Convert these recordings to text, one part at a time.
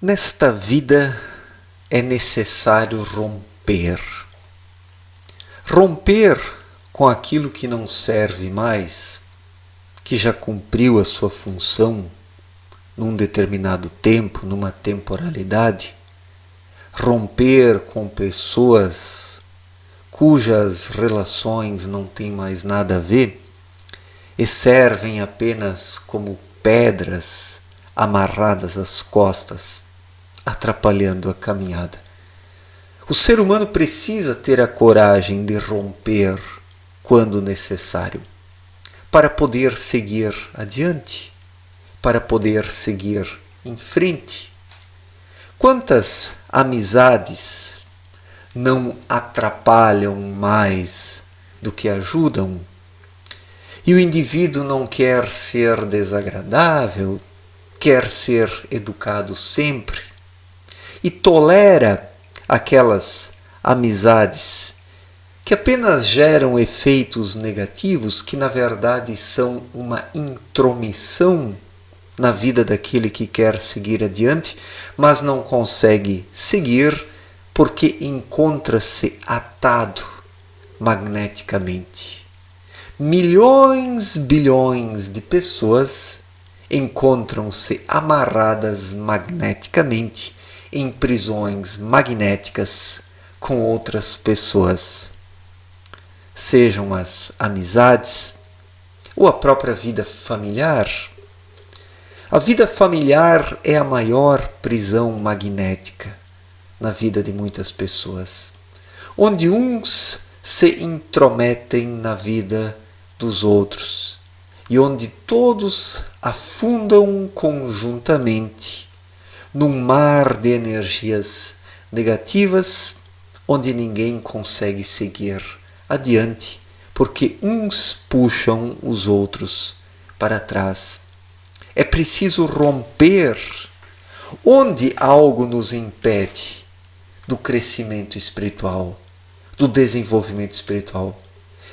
Nesta vida é necessário romper. Romper com aquilo que não serve mais, que já cumpriu a sua função num determinado tempo, numa temporalidade. Romper com pessoas cujas relações não têm mais nada a ver e servem apenas como pedras amarradas às costas, atrapalhando a caminhada. O ser humano precisa ter a coragem de romper quando necessário, para poder seguir adiante, para poder seguir em frente. Quantas amizades não atrapalham mais do que ajudam? E o indivíduo não quer ser desagradável, quer ser educado sempre e tolera aquelas amizades que apenas geram efeitos negativos, que na verdade são uma intromissão na vida daquele que quer seguir adiante, mas não consegue seguir porque encontra-se atado magneticamente. Milhões, bilhões de pessoas encontram-se amarradas magneticamente em prisões magnéticas com outras pessoas, sejam as amizades ou a própria vida familiar. A vida familiar é a maior prisão magnética na vida de muitas pessoas, onde uns se intrometem na vida dos outros e onde todos afundam conjuntamente num mar de energias negativas, onde ninguém consegue seguir adiante, porque uns puxam os outros para trás. É preciso romper onde algo nos impede do crescimento espiritual, do desenvolvimento espiritual.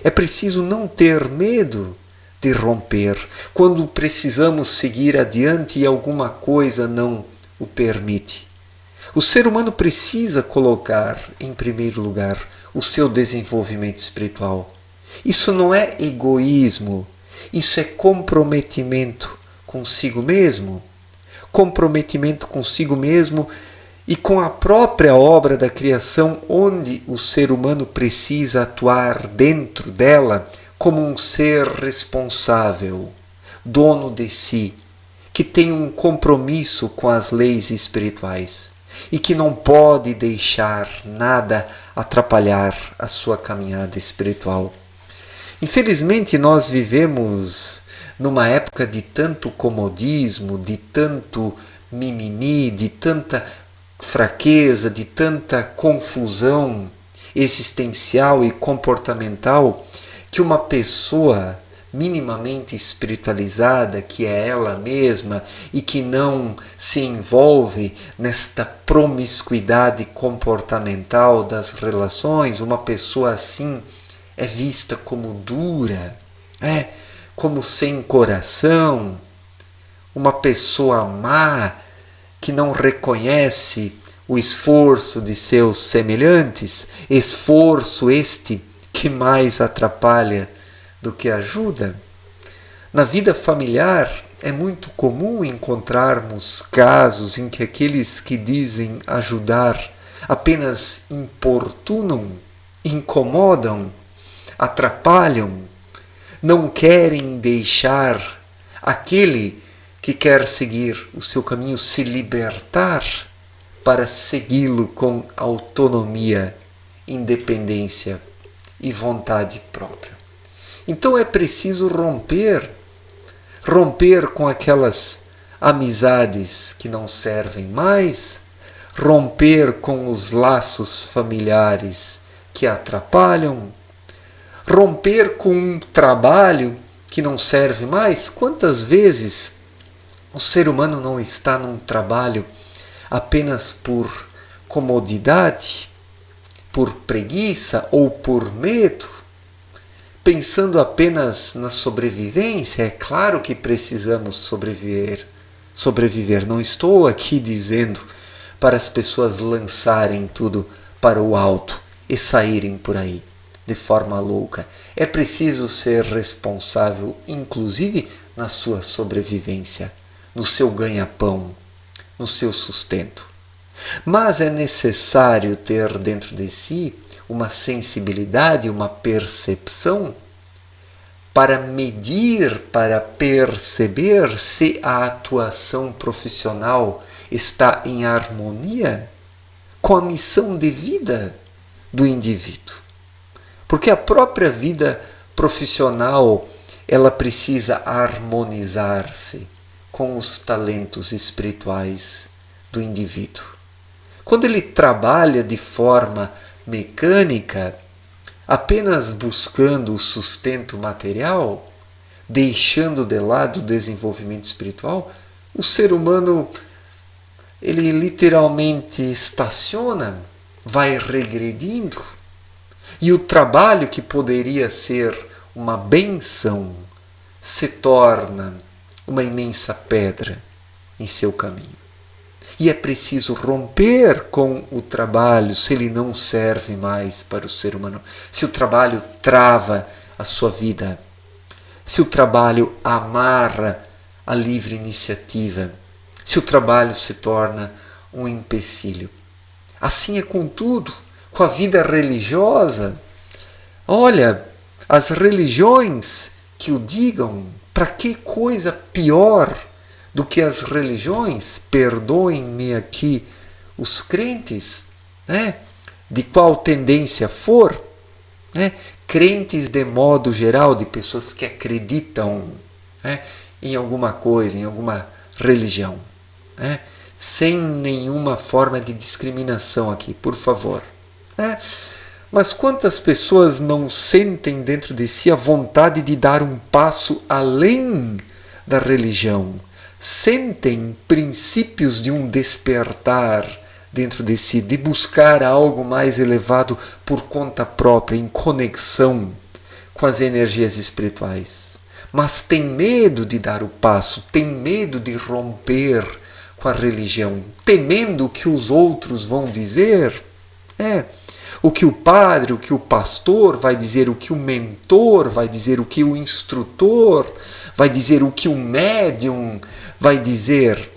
É preciso não ter medo de romper quando precisamos seguir adiante e alguma coisa não o permite. O ser humano precisa colocar em primeiro lugar o seu desenvolvimento espiritual. Isso não é egoísmo, isso é comprometimento consigo mesmo. Comprometimento consigo mesmo e com a própria obra da criação, onde o ser humano precisa atuar dentro dela como um ser responsável, dono de si, que tem um compromisso com as leis espirituais e que não pode deixar nada atrapalhar a sua caminhada espiritual. Infelizmente, nós vivemos numa época de tanto comodismo, de tanto mimimi, de tanta fraqueza, de tanta confusão existencial e comportamental, que uma pessoa minimamente espiritualizada, que é ela mesma e que não se envolve nesta promiscuidade comportamental das relações, uma pessoa assim é vista como dura, como sem coração, uma pessoa má que não reconhece o esforço de seus semelhantes, esforço este que mais atrapalha do que ajuda. Na vida familiar é muito comum encontrarmos casos em que aqueles que dizem ajudar apenas importunam, incomodam, atrapalham, não querem deixar aquele que quer seguir o seu caminho se libertar para segui-lo com autonomia, independência e vontade própria. Então é preciso romper com aquelas amizades que não servem mais, romper com os laços familiares que atrapalham, romper com um trabalho que não serve mais. Quantas vezes o ser humano não está num trabalho apenas por comodidade, por preguiça ou por medo, pensando apenas na sobrevivência? É claro que precisamos sobreviver, sobreviver. Não estou aqui dizendo para as pessoas lançarem tudo para o alto e saírem por aí de forma louca. É preciso ser responsável, inclusive na sua sobrevivência, no seu ganha-pão, no seu sustento. Mas é necessário ter dentro de si uma sensibilidade, uma percepção para medir, para perceber se a atuação profissional está em harmonia com a missão de vida do indivíduo. Porque a própria vida profissional, ela precisa harmonizar-se com os talentos espirituais do indivíduo. Quando ele trabalha de forma mecânica, apenas buscando o sustento material, deixando de lado o desenvolvimento espiritual, o ser humano, ele literalmente estaciona, vai regredindo, e o trabalho que poderia ser uma bênção se torna uma imensa pedra em seu caminho. E é preciso romper com o trabalho se ele não serve mais para o ser humano. Se o trabalho trava a sua vida, se o trabalho amarra a livre iniciativa, se o trabalho se torna um empecilho. Assim é com tudo, com a vida religiosa. Olha, as religiões que o digam, para que coisa pior do que as religiões, perdoem-me aqui os crentes, né? De qual tendência for, né? Crentes de modo geral, de pessoas que acreditam, né, em alguma coisa, em alguma religião, né? Sem nenhuma forma de discriminação aqui, por favor. Né? Mas quantas pessoas não sentem dentro de si a vontade de dar um passo além da religião? Sentem princípios de um despertar dentro de si, de buscar algo mais elevado por conta própria, em conexão com as energias espirituais. Mas tem medo de dar o passo, tem medo de romper com a religião, temendo o que os outros vão dizer. O que o padre, o que o pastor vai dizer, o que o mentor vai dizer, o que o instrutor vai dizer, o que o médium vai dizer.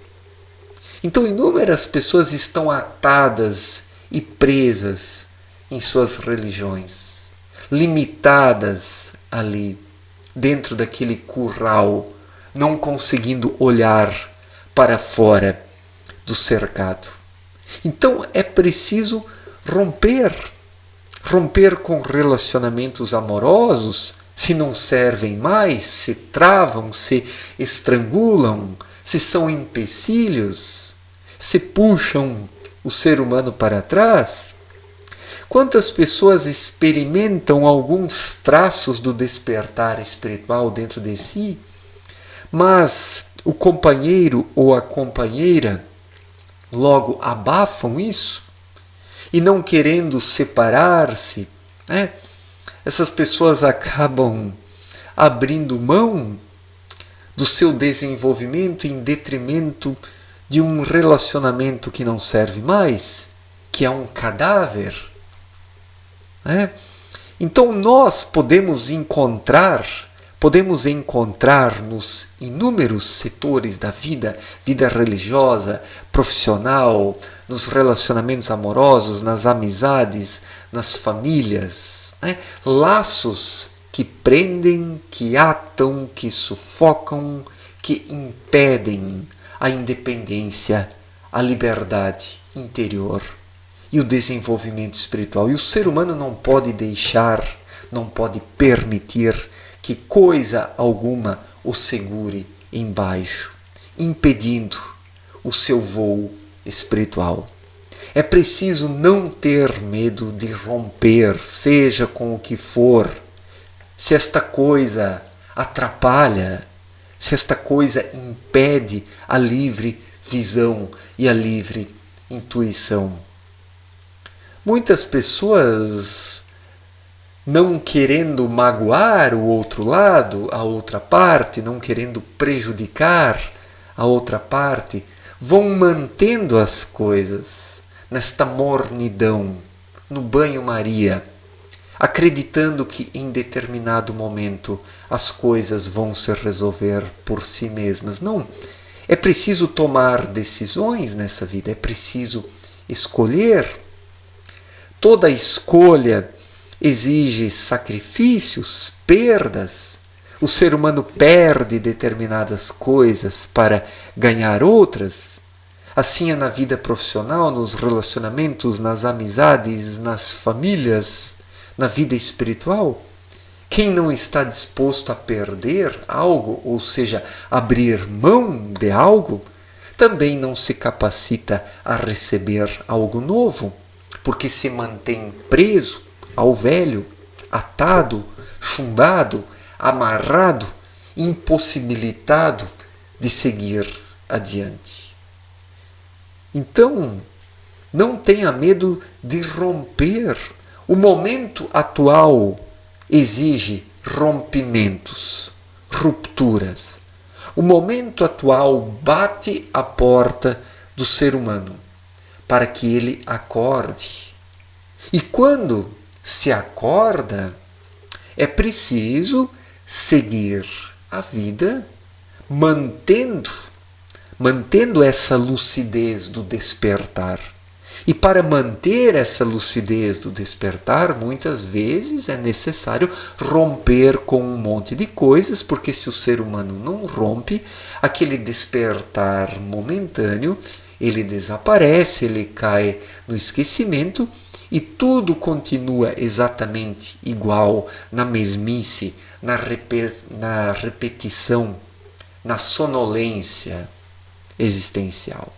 Então, inúmeras pessoas estão atadas e presas em suas religiões, limitadas ali, dentro daquele curral, não conseguindo olhar para fora do cercado. Então, é preciso romper com relacionamentos amorosos, se não servem mais, se travam, se estrangulam, se são empecilhos, se puxam o ser humano para trás. Quantas pessoas experimentam alguns traços do despertar espiritual dentro de si, mas o companheiro ou a companheira logo abafam isso e, não querendo separar-se, essas pessoas acabam abrindo mão do seu desenvolvimento em detrimento de um relacionamento que não serve mais, que é um cadáver. Então nós podemos encontrar nos inúmeros setores da vida, vida religiosa, profissional, nos relacionamentos amorosos, nas amizades, nas famílias, laços que prendem, que atam, que sufocam, que impedem a independência, a liberdade interior e o desenvolvimento espiritual. E o ser humano não pode deixar, não pode permitir que coisa alguma o segure embaixo, impedindo o seu voo espiritual. É preciso não ter medo de romper, seja com o que for. Se esta coisa atrapalha, se esta coisa impede a livre visão e a livre intuição. Muitas pessoas, não querendo magoar o outro lado, a outra parte, não querendo prejudicar a outra parte vão mantendo as coisas nesta mornidão, no banho-maria, acreditando que em determinado momento as coisas vão se resolver por si mesmas. Não, é preciso tomar decisões nessa vida, é preciso escolher. Toda escolha exige sacrifícios, perdas. O ser humano perde determinadas coisas para ganhar outras. Assim é na vida profissional, nos relacionamentos, nas amizades, nas famílias, na vida espiritual. Quem não está disposto a perder algo, ou seja, abrir mão de algo, também não se capacita a receber algo novo, porque se mantém preso ao velho, atado, chumbado, amarrado, impossibilitado de seguir adiante. Então, não tenha medo de romper. O momento atual exige rompimentos, rupturas. O momento atual bate à porta do ser humano para que ele acorde. E quando se acorda, é preciso seguir a vida mantendo essa lucidez do despertar. E para manter essa lucidez do despertar, muitas vezes é necessário romper com um monte de coisas, porque se o ser humano não rompe, aquele despertar momentâneo, ele desaparece, ele cai no esquecimento e tudo continua exatamente igual, na mesmice, na repetição, na sonolência existencial.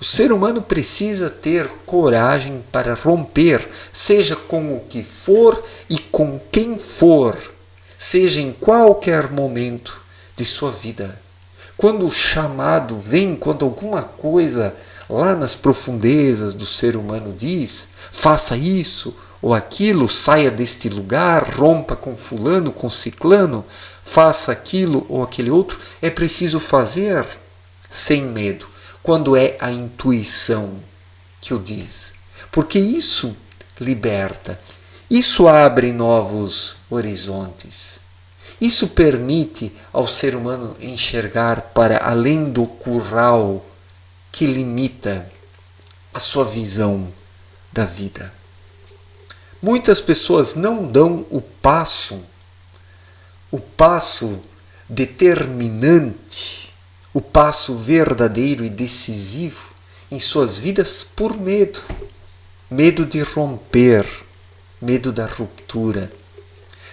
O ser humano precisa ter coragem para romper, seja com o que for e com quem for, seja em qualquer momento de sua vida. Quando o chamado vem, quando alguma coisa lá nas profundezas do ser humano diz, faça isso ou aquilo, saia deste lugar, rompa com fulano, com ciclano, faça aquilo ou aquele outro, é preciso fazer sem medo. Quando é a intuição que o diz. Porque isso liberta, isso abre novos horizontes. Isso permite ao ser humano enxergar para além do curral que limita a sua visão da vida. Muitas pessoas não dão o passo determinante, o passo verdadeiro e decisivo em suas vidas por medo. Medo de romper, medo da ruptura,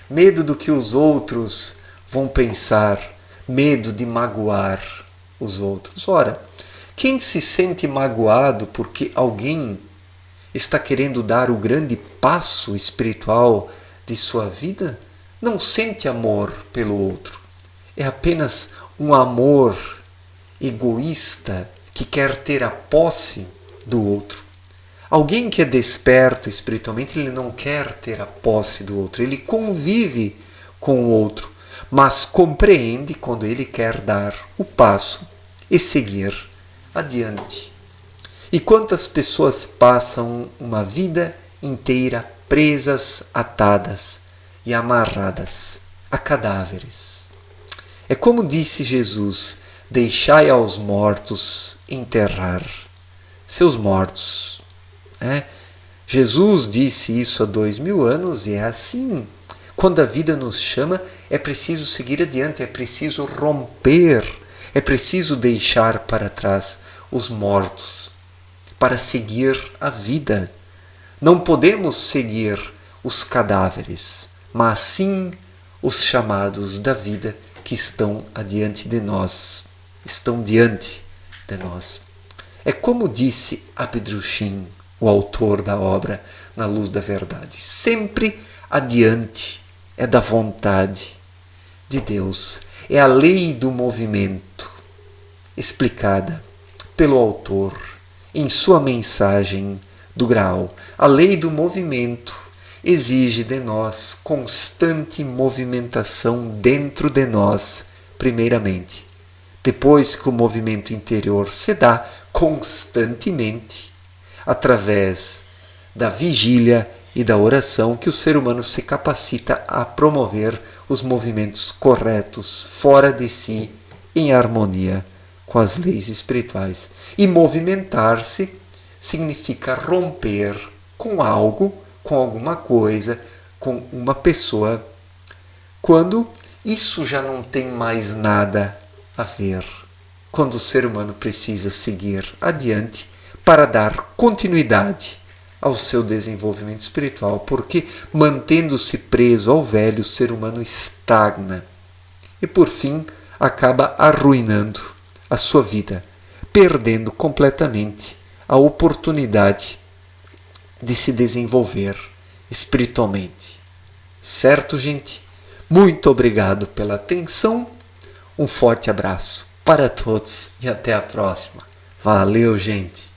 medo do que os outros vão pensar, medo de magoar os outros. Ora, quem se sente magoado porque alguém está querendo dar o grande passo espiritual de sua vida, não sente amor pelo outro. É apenas um amor egoísta que quer ter a posse do outro. Alguém que é desperto espiritualmente, ele não quer ter a posse do outro, ele convive com o outro, mas compreende quando ele quer dar o passo e seguir adiante. E quantas pessoas passam uma vida inteira presas, atadas e amarradas a cadáveres? É como disse Jesus: deixai aos mortos enterrar seus mortos. Jesus disse isso há 2000 anos e é assim. Quando a vida nos chama, é preciso seguir adiante, é preciso romper, é preciso deixar para trás os mortos para seguir a vida. Não podemos seguir os cadáveres, mas sim os chamados da vida que estão adiante de nós. Estão diante de nós. É como disse Abdrushim, o autor da obra Na Luz da Verdade. Sempre adiante é da vontade de Deus. É a lei do movimento, explicada pelo autor em sua mensagem do Graal. A lei do movimento exige de nós constante movimentação dentro de nós, primeiramente. Depois que o movimento interior se dá constantemente, através da vigília e da oração, que o ser humano se capacita a promover os movimentos corretos fora de si, em harmonia com as leis espirituais. E movimentar-se significa romper com algo, com alguma coisa, com uma pessoa, quando isso já não tem mais nada a ver, quando o ser humano precisa seguir adiante para dar continuidade ao seu desenvolvimento espiritual, porque mantendo-se preso ao velho, o ser humano estagna e por fim acaba arruinando a sua vida, perdendo completamente a oportunidade de se desenvolver espiritualmente. Certo, gente? Muito obrigado pela atenção, um forte abraço para todos e até a próxima. Valeu, gente!